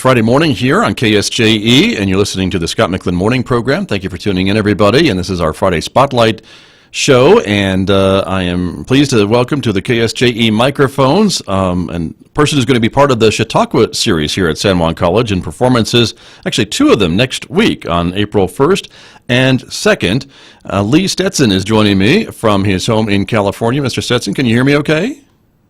Friday morning here on KSJE, and you're listening to the Scott Michlin Morning Program. Thank you for tuning in, everybody, and this is our Friday Spotlight show, and I am pleased to welcome to the KSJE microphones and a person who's going to be part of the Chautauqua series here at San Juan College, and performances, actually two of them next week on April 1st and 2nd. Lee Stetson is joining me from his home in California. Mr. Stetson, can you hear me okay?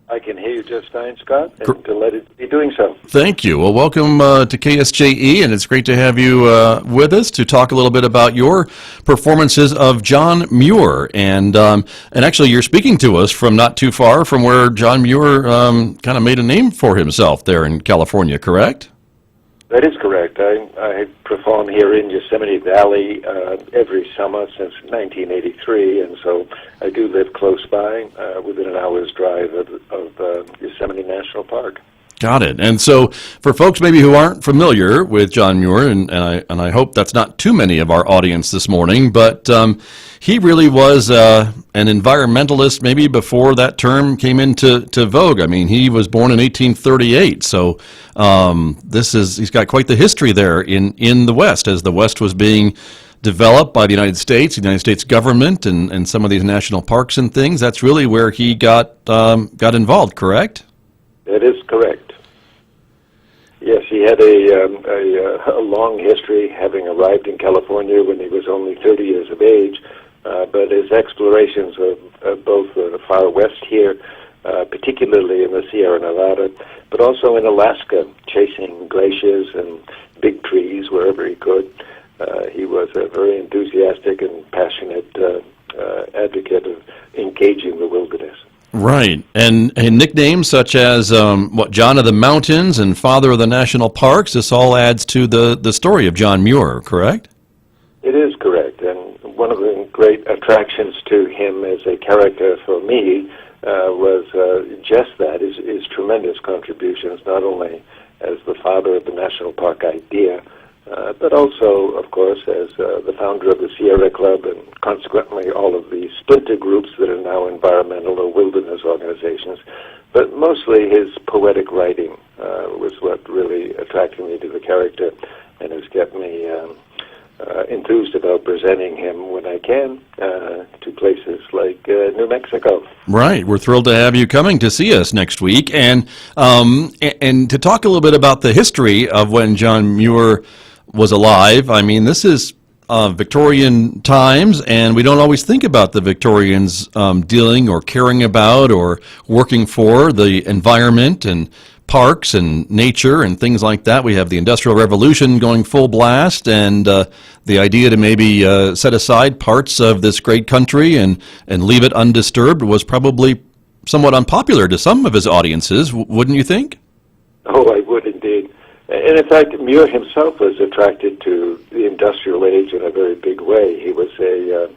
I can hear you just fine, Scott, and delighted to be doing so. Thank you. Well, welcome to KSJE, and it's great to have you with us to talk a little bit about your performances of John Muir. And actually, you're speaking to us from not too far from where John Muir kind of made a name for himself there in California, correct? That is correct. I perform here in Yosemite Valley every summer since 1983, and so I do live close by, within an hour's drive of Yosemite National Park. Got it. And so for folks maybe who aren't familiar with John Muir, and I hope that's not too many of our audience this morning, but he really was an environmentalist maybe before that term came into vogue. I mean, he was born in 1838, so he's got quite the history there in the West, as the West was being developed by the United States government, and some of these national parks and things. That's really where he got involved, correct? That is correct. Yes, he had a long history, having arrived in California when he was only 30 years of age, but his explorations of both the far west here, particularly in the Sierra Nevada, but also in Alaska, chasing glaciers and big trees wherever he could. He was a very enthusiastic and passionate advocate of engaging the wilderness. Right, and nicknames such as John of the Mountains and Father of the National Parks, this all adds to the story of John Muir, correct? It is correct, and one of the great attractions to him as a character for me was just that, his tremendous contributions, not only as the father of the National Park idea, but also, of course, as the founder of the Sierra Club, and consequently all of the splinter groups that are now environmental or wilderness organizations. But mostly his poetic writing was what really attracted me to the character, and has kept me enthused about presenting him when I can to places like New Mexico. Right. We're thrilled to have you coming to see us next week, and to talk a little bit about the history of when John Muir was alive. I mean, this is Victorian times, and we don't always think about the Victorians dealing or caring about or working for the environment and parks and nature and things like that. We have the Industrial Revolution going full blast, and the idea to maybe set aside parts of this great country and leave it undisturbed was probably somewhat unpopular to some of his audiences, wouldn't you think? Oh, I would indeed. And in fact, Muir himself was attracted to the industrial age in a very big way. He was a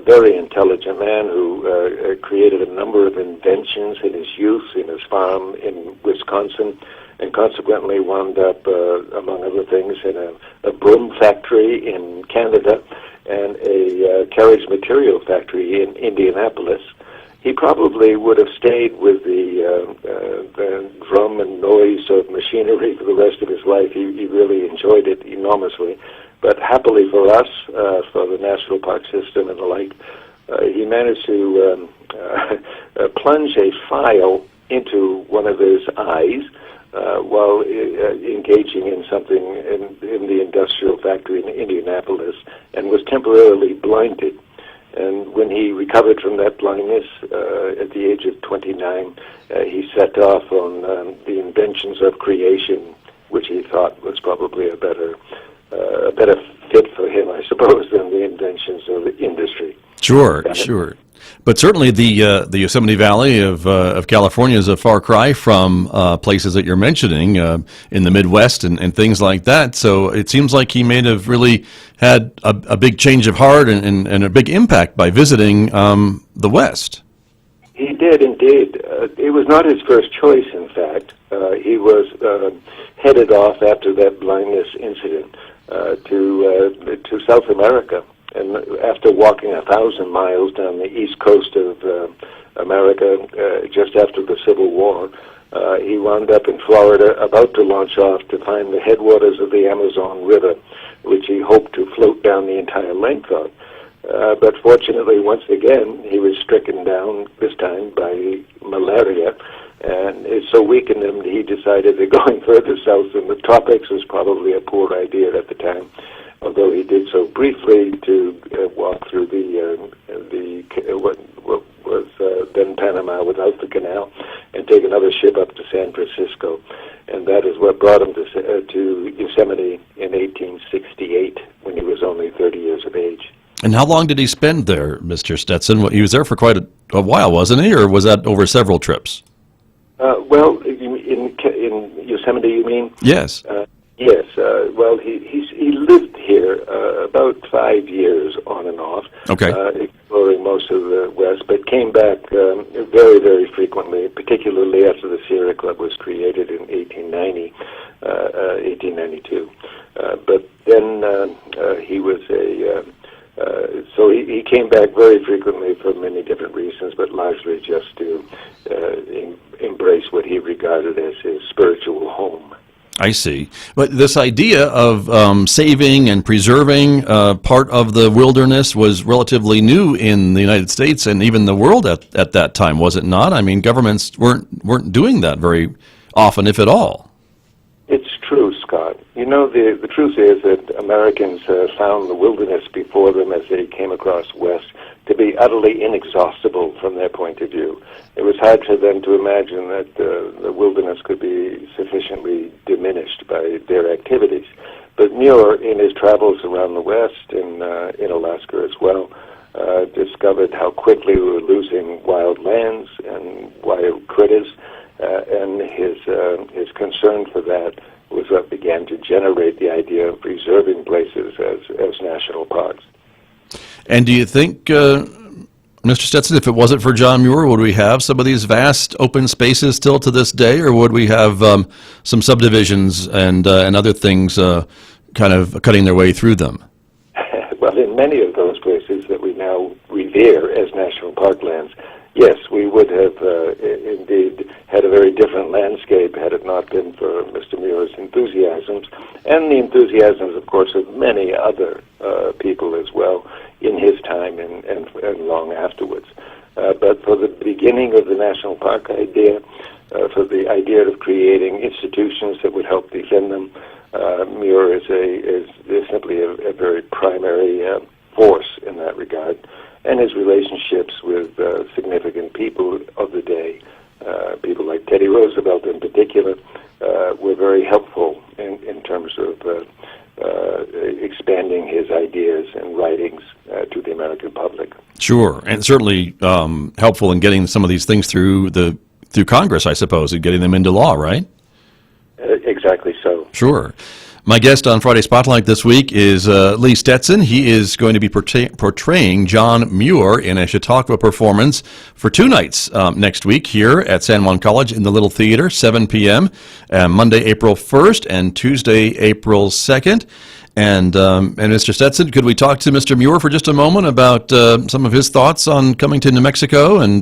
very intelligent man who created a number of inventions in his youth in his farm in Wisconsin, and consequently wound up, among other things, in a broom factory in Canada and a carriage material factory in Indianapolis. He probably would have stayed with the drum and noise of machinery for the rest of his life. He really enjoyed it enormously. But happily for us, for the National Park System and the like, he managed to plunge a file into one of his eyes while engaging in something in the industrial factory in Indianapolis, and was temporarily blinded. And when he recovered from that blindness at the age of 29, he set off on the inventions of creation, which he thought was probably a better fit for him, I suppose, than the inventions of the industry. Sure. But certainly the Yosemite Valley of California is a far cry from places that you're mentioning in the Midwest and things like that. So it seems like he may have really had a big change of heart and a big impact by visiting the West. He did indeed. It was not his first choice, in fact. He was headed off after that blindness incident to South America. And after walking 1,000 miles down the east coast of America just after the Civil War, He wound up in Florida, about to launch off to find the headwaters of the Amazon River, which he hoped to float down the entire length of. But fortunately, once again, he was stricken down, this time by malaria, and it so weakened him that he decided that going further south in the tropics was probably a poor idea at the time, although he did so briefly to walk through what was then Panama without the canal, and take another ship up to San Francisco. And that is what brought him to Yosemite in 1868, when he was only 30 years of age. And how long did he spend there, Mr. Stetson? He was there for quite a while, wasn't he, or was that over several trips? Well, in Yosemite, you mean? Yes. Yes. Well, he lived here about 5 years on and off, exploring most of the West, but came back very, very frequently, particularly after the Sierra Club was created in 1892. But then he was so he came back very frequently for many different reasons, but largely just to embrace what he regarded as his spiritual home. I see. But this idea of saving and preserving part of the wilderness was relatively new in the United States and even the world at that time, was it not? I mean, governments weren't doing that very often, if at all. It's true, Scott. You know, the truth is that Americans found the wilderness before them as they came across west to be utterly inexhaustible from their point of view. It was hard for them to imagine that the wilderness could be sufficiently diminished by their activities. But Muir, in his travels around the West, in Alaska as well, discovered how quickly we were losing wild lands and wild critters, and his concern for that was what began to generate the idea of preserving places as national parks. And do you think, Mr. Stetson, if it wasn't for John Muir, would we have some of these vast open spaces still to this day, or would we have some subdivisions and other things kind of cutting their way through them? Well, in many of those places that we now revere as national parklands, yes, we would have indeed had a very different landscape had it not been for Mr. Muir's enthusiasms, and the enthusiasms, of course, of many other people as well in his time and long afterwards. But for the beginning of the national park idea, for the idea of creating institutions that would help defend them, Muir is simply a very primary force in that regard. And his relationships with significant people of the day, people like Teddy Roosevelt in particular, were very helpful in terms of expanding his ideas and writings to the American public. Sure, and certainly helpful in getting some of these things through Congress, I suppose, and getting them into law, right? Exactly so. Sure. My guest on Friday Spotlight this week is Lee Stetson. He is going to be portraying John Muir in a Chautauqua performance for 2 nights next week here at San Juan College in the Little Theater, 7 p.m., Monday, April 1st, and Tuesday, April 2nd. And Mr. Stetson, could we talk to Mr. Muir for just a moment about some of his thoughts on coming to New Mexico and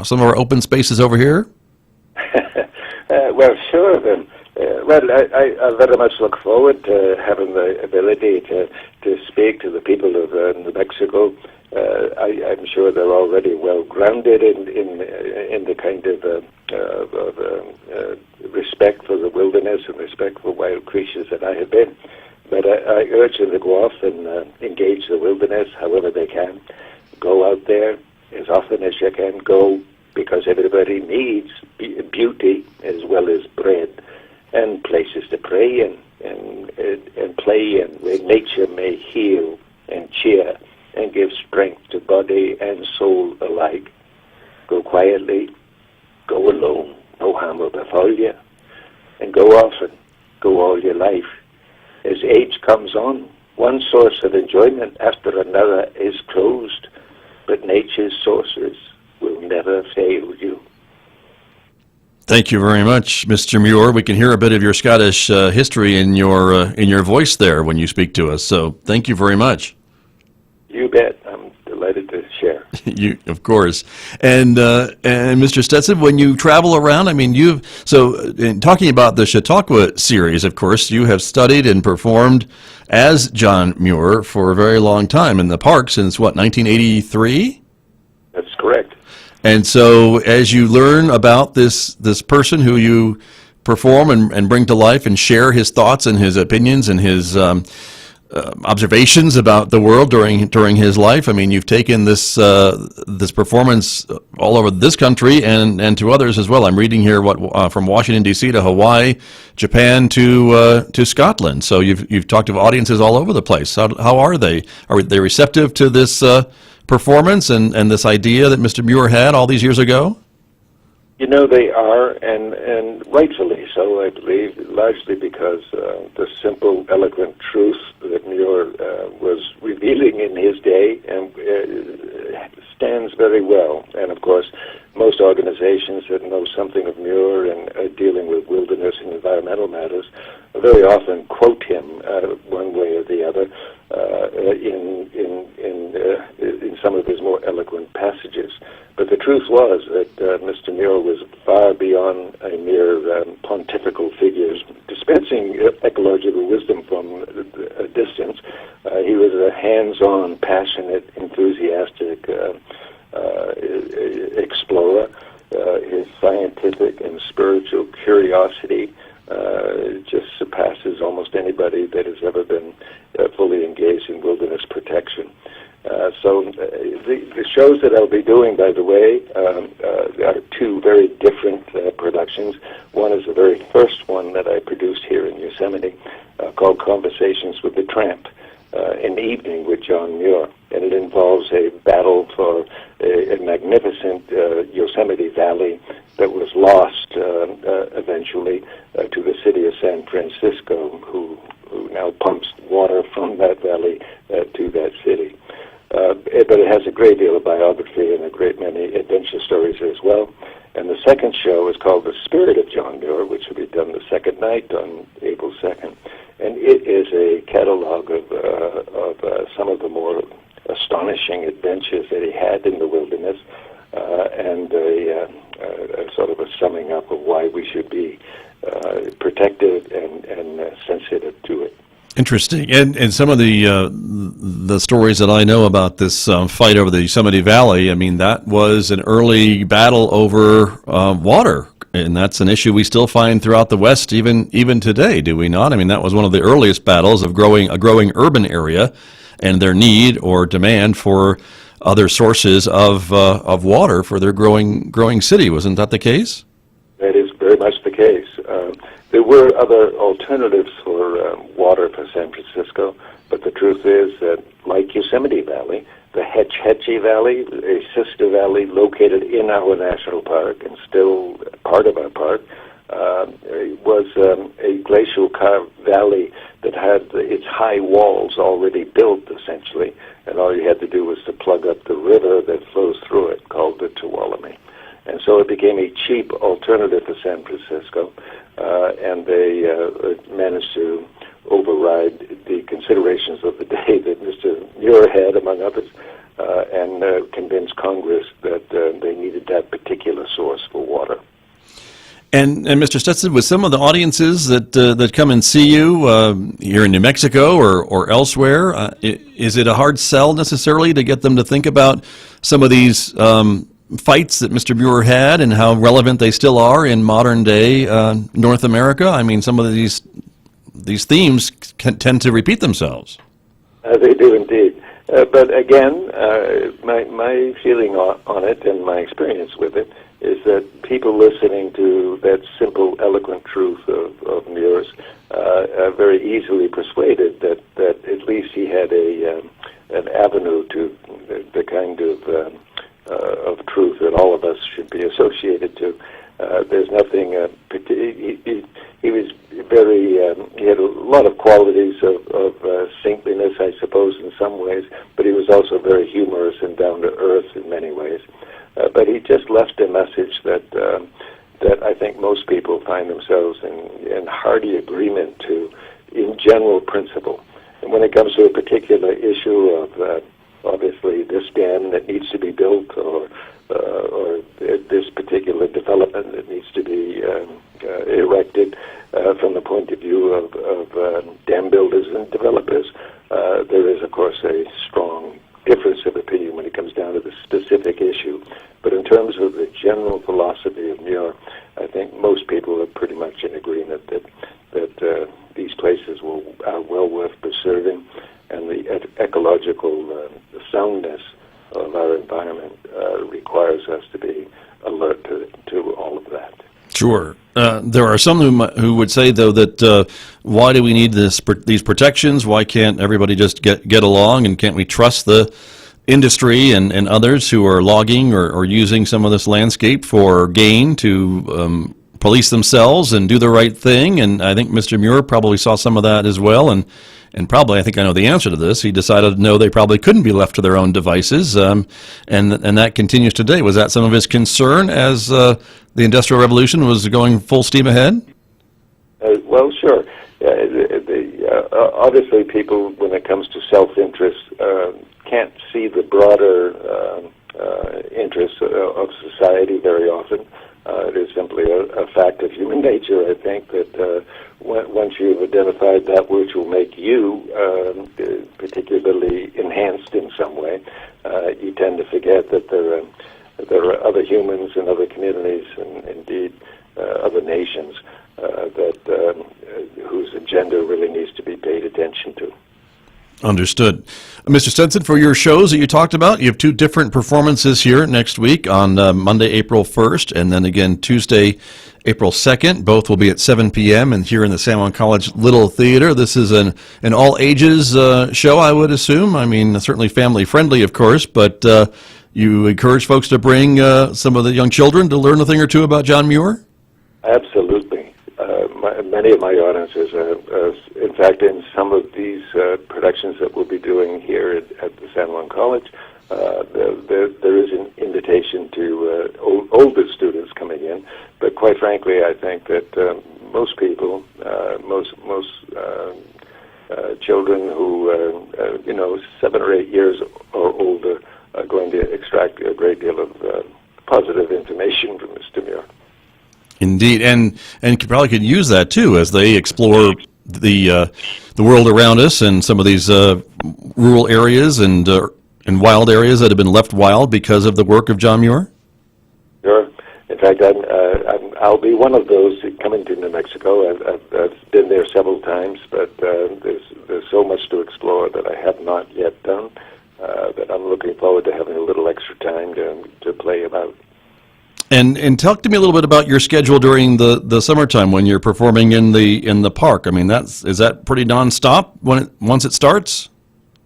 some of our open spaces over here? Well, sure, then. Well, I very much look forward to having the ability to speak to the people of New Mexico. I'm sure they're already well grounded in the kind of respect for the wilderness and respect for wild creatures that I have been. But I urge them to go off and engage the wilderness however they can. Go out there as often as you can. Go, because everybody needs beauty as well as bread, and places to pray and play, and where nature may heal and cheer and give strength to body and soul alike. Go quietly, go alone, no harm will befall you, and go often, go all your life. As age comes on, one source of enjoyment after another is closed, but nature's sources will never fail you. Thank you very much, Mr. Muir. We can hear a bit of your Scottish history in your voice there when you speak to us. So thank you very much. You bet. I'm delighted to share. Of course. And Mr. Stetson, when you travel around, I mean, in talking about the Chautauqua series, of course, you have studied and performed as John Muir for a very long time in the park since, 1983? That's correct. And so as you learn about this person who you perform and bring to life and share his thoughts and his opinions and his observations about the world during his life. I mean, you've taken this performance all over this country and to others as well. I'm reading here from Washington D.C. to Hawaii, Japan to Scotland. So you've talked to audiences all over the place. How are they? Are they receptive to this performance and this idea that Mr. Muir had all these years ago? They are, and rightfully so, I believe, largely because the simple, eloquent truth that Muir was revealing in his day and stands very well. And, of course, most organizations that know something of Muir and are dealing with wilderness and environmental matters very often quote him one way or the other in some of his more eloquent passages. But the truth was that Mr. Muir was far beyond a mere pontifical figure dispensing ecological wisdom from a distance. He was a hands-on, passionate, enthusiastic explorer. His scientific and spiritual curiosity just surpasses almost anybody that has ever been fully engaged in wilderness protection. So the shows that I'll be doing, by the way, are two very different productions. One is the very first one that I produced here in Yosemite called Conversations with the Tramp, an evening with John Muir. And it involves a battle for a magnificent Yosemite Valley that was lost eventually to the city of San Francisco, who now pumps water from that valley to that city. But it has a great deal of biography and a great many adventure stories as well. And the second show is called The Spirit of John Muir, which will be done the second night on April 2nd. And it is a catalog of some of the more astonishing adventures that he had in the wilderness and a sort of a summing up of why we should be protective and sensitive to it. Interesting. And some of the stories that I know about this fight over the Yosemite Valley, I mean, that was an early battle over water, and that's an issue we still find throughout the West even today, do we not? I mean, that was one of the earliest battles of a growing urban area and their need or demand for other sources of water for their growing city. Wasn't that the case? That is very much the case. There were other alternatives for water for San Francisco, but the truth is that, like Yosemite Valley, the Hetch Hetchy Valley, a sister valley located in our national park and still part of our park, was a glacial carved valley that had its high walls already built, essentially, and all you had to do was to plug up the river that flows through it, called the Tuolumne. And so it became a cheap alternative for San Francisco, and they managed to override the considerations of the day that Mr. Muir had, among others, and convince Congress that they needed that particular source for water. And Mr. Stetson, with some of the audiences that come and see you here in New Mexico or elsewhere, is it a hard sell necessarily to get them to think about some of these fights that Mr. Muir had and how relevant they still are in modern day North America? I mean, some of these themes tend to repeat themselves. They do indeed. But again, my feeling on it and my experience with it is that people listening to that simple, eloquent truth of Muir's are very easily persuaded that at least he had an avenue to the kind of truth that all of us should be associated to. There's nothing. He was very. He had a lot of qualities of saintliness, I suppose, in some ways, but he was also very humorous and down to earth in many ways. But he just left a message that I think most people find themselves in hearty agreement to, in general principle. And when it comes to a particular issue of obviously this dam that needs to be built, or this particular development that needs to be erected from the point of view of dam builders and developers. There is, of course, a strong difference of opinion when it comes down to the specific issue. But in terms of the general philosophy of Muir, I think most people are pretty much in agreement that these places are well worth preserving, and the ecological soundness of our environment requires us to be alert to all of that. Sure. There are some who would say, though, that why do we need these protections? Why can't everybody just get along, and can't we trust the industry and others who are logging or using some of this landscape for gain to police themselves and do the right thing? And I think Mr. Muir probably saw some of that as well, and probably, I think I know the answer to this, he decided, no, they probably couldn't be left to their own devices, and that continues today. Was that some of his concern as the Industrial Revolution was going full steam ahead? Well, sure. Obviously, people, when it comes to self-interest, can't see the broader interests of society very often. It is simply a fact of human nature, I think, that once you've identified that which will make you particularly enhanced in some way, you tend to forget that there are other humans and other communities and indeed other nations whose agenda really needs to be paid attention to. Understood. Mr. Stetson, for your shows that you talked about, you have two different performances here next week on Monday, April 1st, and then again Tuesday, April 2nd. Both will be at 7 p.m. and here in the San Juan College Little Theater. This is an all-ages show, I would assume. I mean, certainly family-friendly, of course, but you encourage folks to bring some of the young children to learn a thing or two about John Muir? Absolutely. Many of my audiences, in fact, in some of these productions that we'll be doing here at the San Juan College, there is an invitation to older students coming in. But quite frankly, I think that most people, most children who are 7 or 8 years or older are going to extract a great deal of positive information from Mr. Muir. Indeed, and probably could use that too as they explore the world around us and some of these rural areas and wild areas that have been left wild because of the work of John Muir. Sure. In fact, I'll be one of those coming to New Mexico. I've been there several times, but there's so much to explore that I have not yet done. That I'm looking forward to having a little extra time to play about. And talk to me a little bit about your schedule during the summertime when you're performing in the park. I mean, is that pretty nonstop once it starts?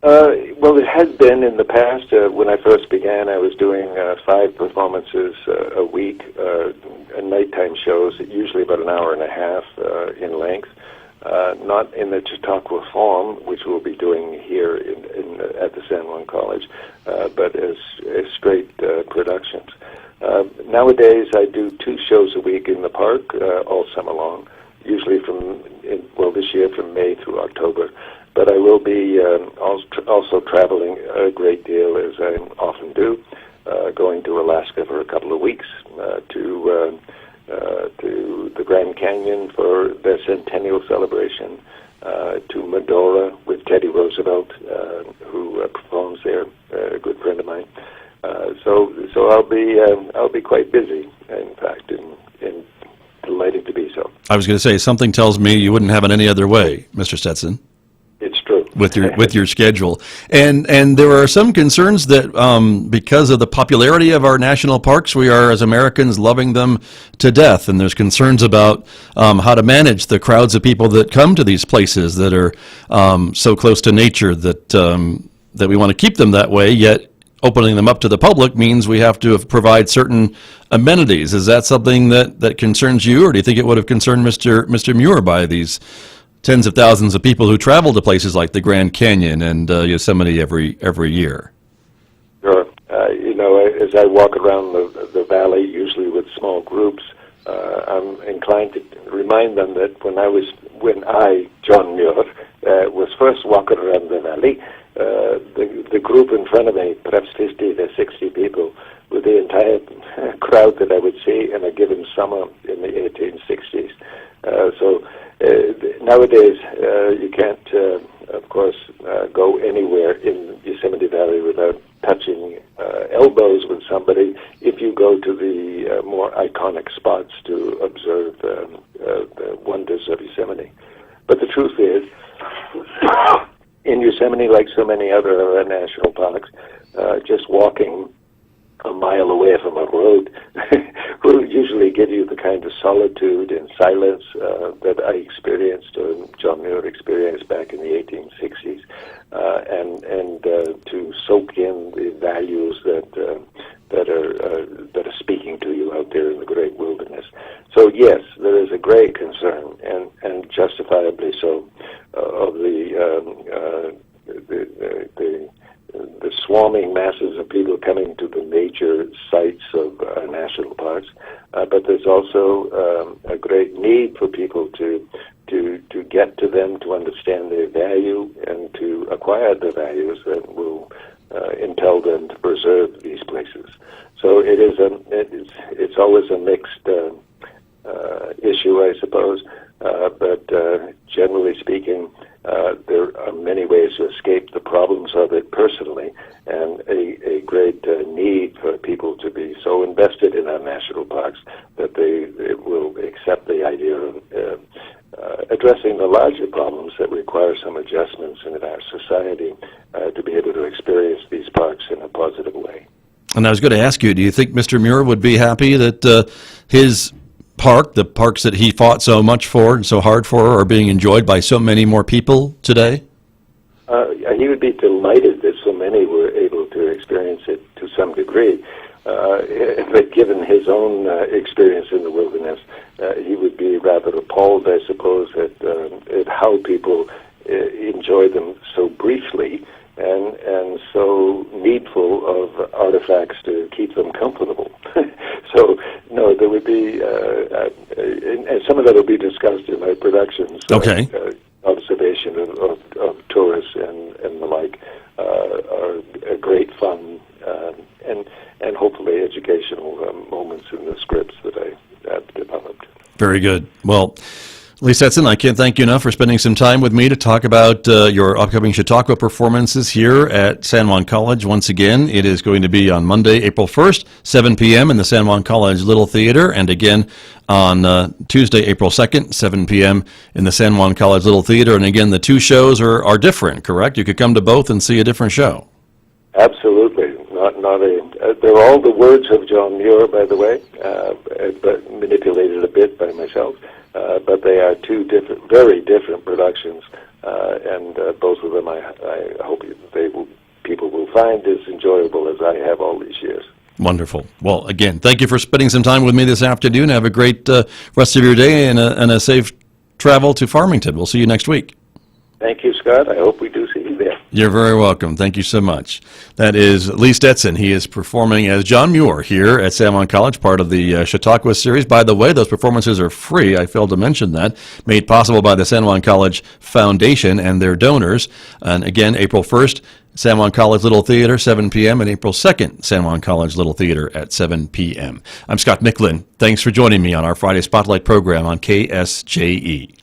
Well, it has been in the past. When I first began, I was doing 5 performances a week, nighttime shows, usually about an hour and a half in length. Not in the Chautauqua form, which we'll be doing here at the San Juan College, but as straight productions. Nowadays, I do 2 shows a week in the park all summer long, usually this year from May through October. But I will be also traveling a great deal, as I often do, going to Alaska for a couple of weeks, to the Grand Canyon for their centennial celebration, to Medora with Teddy Roosevelt, who performs there, a good friend of mine. So I'll be quite busy, in fact, and delighted to be so. I was going to say, something tells me you wouldn't have it any other way, Mr. Stetson. It's true. With your schedule, and there are some concerns that because of the popularity of our national parks, we are as Americans loving them to death, and there's concerns about how to manage the crowds of people that come to these places that are so close to nature that we want to keep them that way. Yet opening them up to the public means we have to provide certain amenities. Is that something that concerns you, or do you think it would have concerned Mr. Muir by these tens of thousands of people who travel to places like the Grand Canyon and Yosemite every year? Sure. As I walk around the valley, usually with small groups, I'm inclined to remind them that when I, John Muir, was first walking around the valley, the group in front of me, perhaps 50 to 60 people, with the entire crowd that I would see in a given summer in the 1860s. Nowadays, you can't, of course, go anywhere in Yosemite Valley without touching elbows with somebody if you go to the more iconic spots to observe the wonders of Yosemite. But the truth is, in Yosemite, like so many other national parks, just walking a mile away from a road will usually give you the kind of solitude and silence that I experienced, or John Muir experienced back in the 1860s, and to soak in the values that are speaking to you out there in the great wilderness. So yes, there is a great concern, and justifiably so, of the swarming masses of people coming to the major sites of national parks, but there's also a great need for people to get to them, to understand their value, and to acquire the values that will impel them to preserve these places. So it's always a mixed issue, I suppose, but generally speaking, there are many ways to escape the problems of it personally, and a great need for people to be so invested in our national parks that they will accept the idea of addressing the larger problems that require some adjustments in our society to be able to experience these parks in a positive way. And I was going to ask you, do you think Mr. Muir would be happy that his park, the parks that he fought so much for and so hard for, are being enjoyed by so many more people today? He would be delighted that so many were able to experience it to some degree. But given his own experience in the wilderness, he would be rather appalled, I suppose, at how people enjoy them so briefly and so needful of artifacts to keep them comfortable. So, no, there would be, and some of that will be discussed in my productions. Okay. Observation of tourists and the like are a great fun and hopefully educational moments in the scripts that I have developed. Very good. Well, Lee Stetson, I can't thank you enough for spending some time with me to talk about your upcoming Chautauqua performances here at San Juan College. Once again, it is going to be on Monday, April 1st, 7 p.m. in the San Juan College Little Theater, and again on Tuesday, April 2nd, 7 p.m. in the San Juan College Little Theater. And again, the two shows are different, correct? You could come to both and see a different show. Absolutely. They're all the words of John Muir, by the way, but manipulated a bit by myself. But they are two very different productions, and both of them I hope people will find as enjoyable as I have all these years. Wonderful. Well, again, thank you for spending some time with me this afternoon. Have a great rest of your day and a safe travel to Farmington. We'll see you next week. Thank you, Scott. I hope we do see you there. You're very welcome. Thank you so much. That is Lee Stetson. He is performing as John Muir here at San Juan College, part of the Chautauqua series. By the way, those performances are free. I failed to mention that. Made possible by the San Juan College Foundation and their donors. And again, April 1st, San Juan College Little Theater, 7 p.m., and April 2nd, San Juan College Little Theater at 7 p.m. I'm Scott Michlin. Thanks for joining me on our Friday Spotlight program on KSJE.